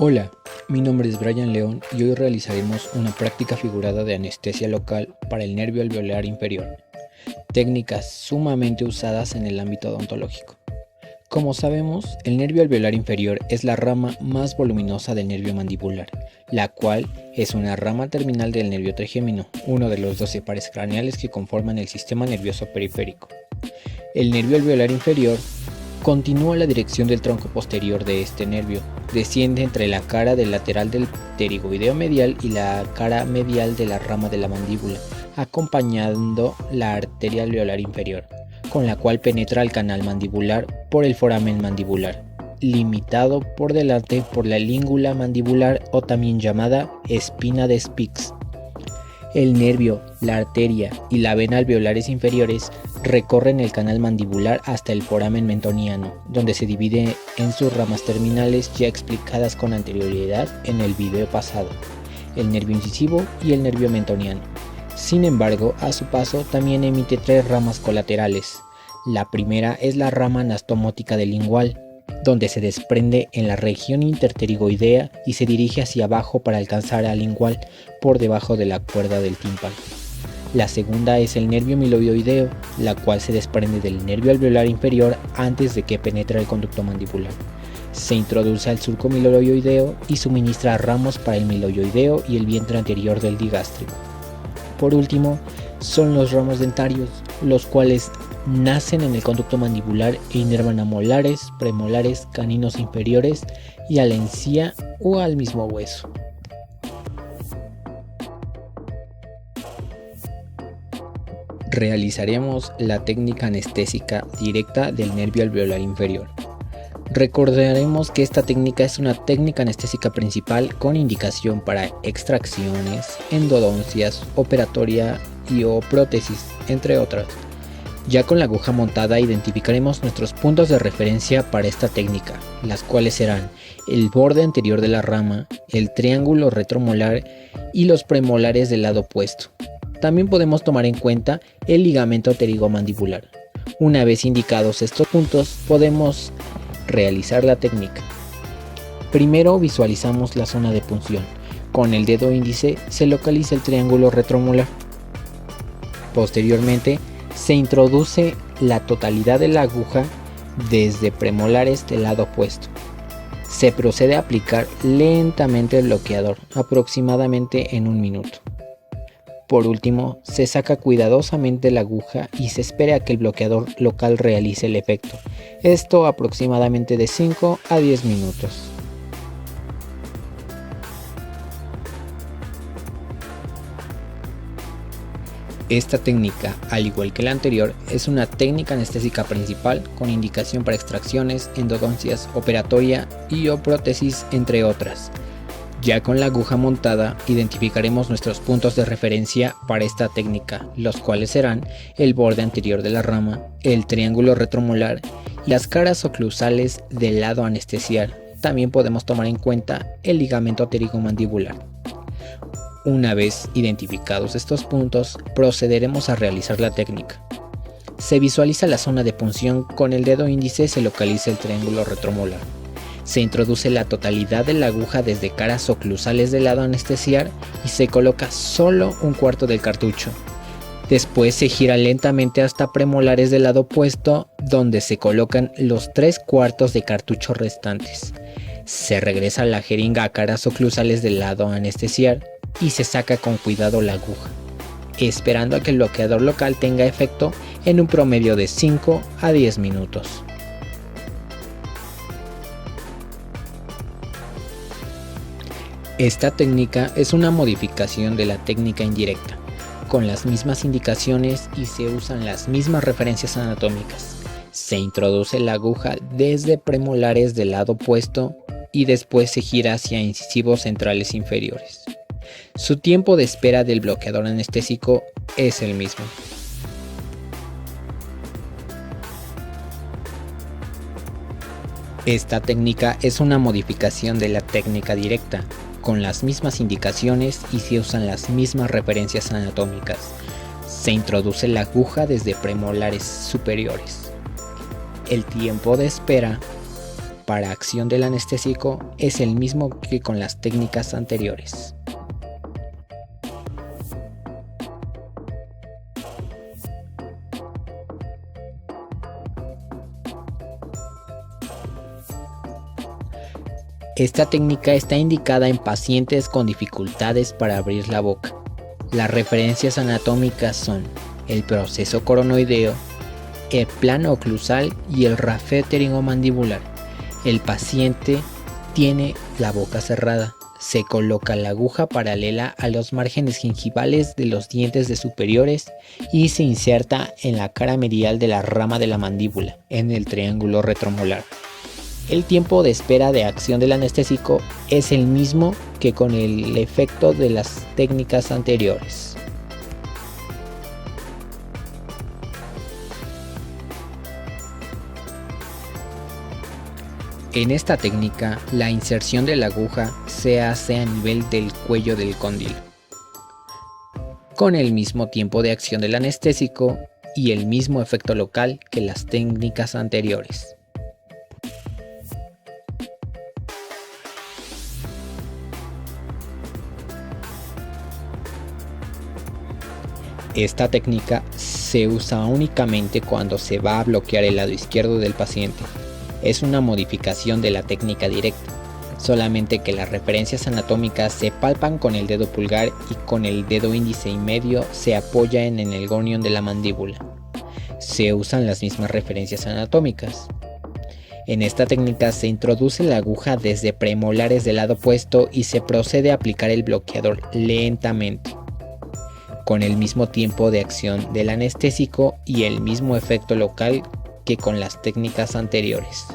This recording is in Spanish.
Hola, mi nombre es Brian León y hoy realizaremos una práctica figurada de anestesia local para el nervio alveolar inferior, técnicas sumamente usadas en el ámbito odontológico. Como sabemos, el nervio alveolar inferior es la rama más voluminosa del nervio mandibular, la cual es una rama terminal del nervio trigémino, uno de los 12 pares craneales que conforman el sistema nervioso periférico. El nervio alveolar inferior continúa la dirección del tronco posterior de este nervio, desciende entre la cara del lateral del pterigoideo medial y la cara medial de la rama de la mandíbula, acompañando la arteria alveolar inferior, con la cual penetra el canal mandibular por el foramen mandibular, limitado por delante por la língula mandibular o también llamada espina de Spix. El nervio, la arteria y la vena alveolares inferiores recorren el canal mandibular hasta el foramen mentoniano, donde se divide en sus ramas terminales ya explicadas con anterioridad en el video pasado, el nervio incisivo y el nervio mentoniano. Sin embargo, a su paso también emite tres ramas colaterales. La primera es la rama anastomótica del lingual, donde se desprende en la región interpterigoidea y se dirige hacia abajo para alcanzar al lingual por debajo de la cuerda del tímpano. La segunda es el nervio miloioideo, la cual se desprende del nervio alveolar inferior antes de que penetre el conducto mandibular. Se introduce al surco miloioideo y suministra ramos para el miloioideo y el vientre anterior del digástrico. Por último, son los ramos dentarios, los cuales nacen en el conducto mandibular e inervan a molares, premolares, caninos inferiores y a la encía o al mismo hueso. Realizaremos la técnica anestésica directa del nervio alveolar inferior. Recordaremos que esta técnica es una técnica anestésica principal con indicación para extracciones, endodoncias, operatoria y o prótesis, entre otras. Ya con la aguja montada identificaremos nuestros puntos de referencia para esta técnica, las cuales serán el borde anterior de la rama, el triángulo retromolar y los premolares del lado opuesto. También podemos tomar en cuenta el ligamento pterigomandibular. Una vez indicados estos puntos, podemos realizar la técnica. Primero visualizamos la zona de punción. Con el dedo índice se localiza el triángulo retromolar. Posteriormente, se introduce la totalidad de la aguja desde premolares del lado opuesto. Se procede a aplicar lentamente el bloqueador, aproximadamente en 1 minuto. Por último, se saca cuidadosamente la aguja y se espera a que el bloqueador local realice el efecto. Esto aproximadamente de 5 a 10 minutos. Esta técnica, al igual que la anterior, es una técnica anestésica principal con indicación para extracciones, endodoncias, operatoria y o prótesis, entre otras. Ya con la aguja montada, identificaremos nuestros puntos de referencia para esta técnica, los cuales serán el borde anterior de la rama, el triángulo retromolar y las caras oclusales del lado a anestesiar. También podemos tomar en cuenta el ligamento pterigomandibular. Una vez identificados estos puntos, procederemos a realizar la técnica. Se visualiza la zona de punción, con el dedo índice se localiza el triángulo retromolar. Se introduce la totalidad de la aguja desde caras oclusales del lado a anestesiar y se coloca solo 1/4 del cartucho. Después se gira lentamente hasta premolares del lado opuesto, donde se colocan los 3/4 de cartucho restantes. Se regresa la jeringa a caras oclusales del lado a anestesiar y se saca con cuidado la aguja, esperando a que el bloqueador local tenga efecto en un promedio de 5 a 10 minutos. Esta técnica es una modificación de la técnica indirecta, con las mismas indicaciones y se usan las mismas referencias anatómicas. Se introduce la aguja desde premolares del lado opuesto y después se gira hacia incisivos centrales inferiores. Su tiempo de espera del bloqueador anestésico es el mismo. Esta técnica es una modificación de la técnica directa, con las mismas indicaciones y se usan las mismas referencias anatómicas. Se introduce la aguja desde premolares superiores. El tiempo de espera para acción del anestésico es el mismo que con las técnicas anteriores. Esta técnica está indicada en pacientes con dificultades para abrir la boca. Las referencias anatómicas son el proceso coronoideo, el plano oclusal y el rafe pterygomandibular. El paciente tiene la boca cerrada. Se coloca la aguja paralela a los márgenes gingivales de los dientes de superiores y se inserta en la cara medial de la rama de la mandíbula, en el triángulo retromolar. El tiempo de espera de acción del anestésico es el mismo que con el efecto de las técnicas anteriores. En esta técnica, la inserción de la aguja se hace a nivel del cuello del cóndilo, con el mismo tiempo de acción del anestésico y el mismo efecto local que las técnicas anteriores. Esta técnica se usa únicamente cuando se va a bloquear el lado izquierdo del paciente. Es una modificación de la técnica directa, solamente que las referencias anatómicas se palpan con el dedo pulgar y con el dedo índice y medio se apoyan en el gonion de la mandíbula. Se usan las mismas referencias anatómicas. En esta técnica se introduce la aguja desde premolares del lado opuesto y se procede a aplicar el bloqueador lentamente, con el mismo tiempo de acción del anestésico y el mismo efecto local que con las técnicas anteriores.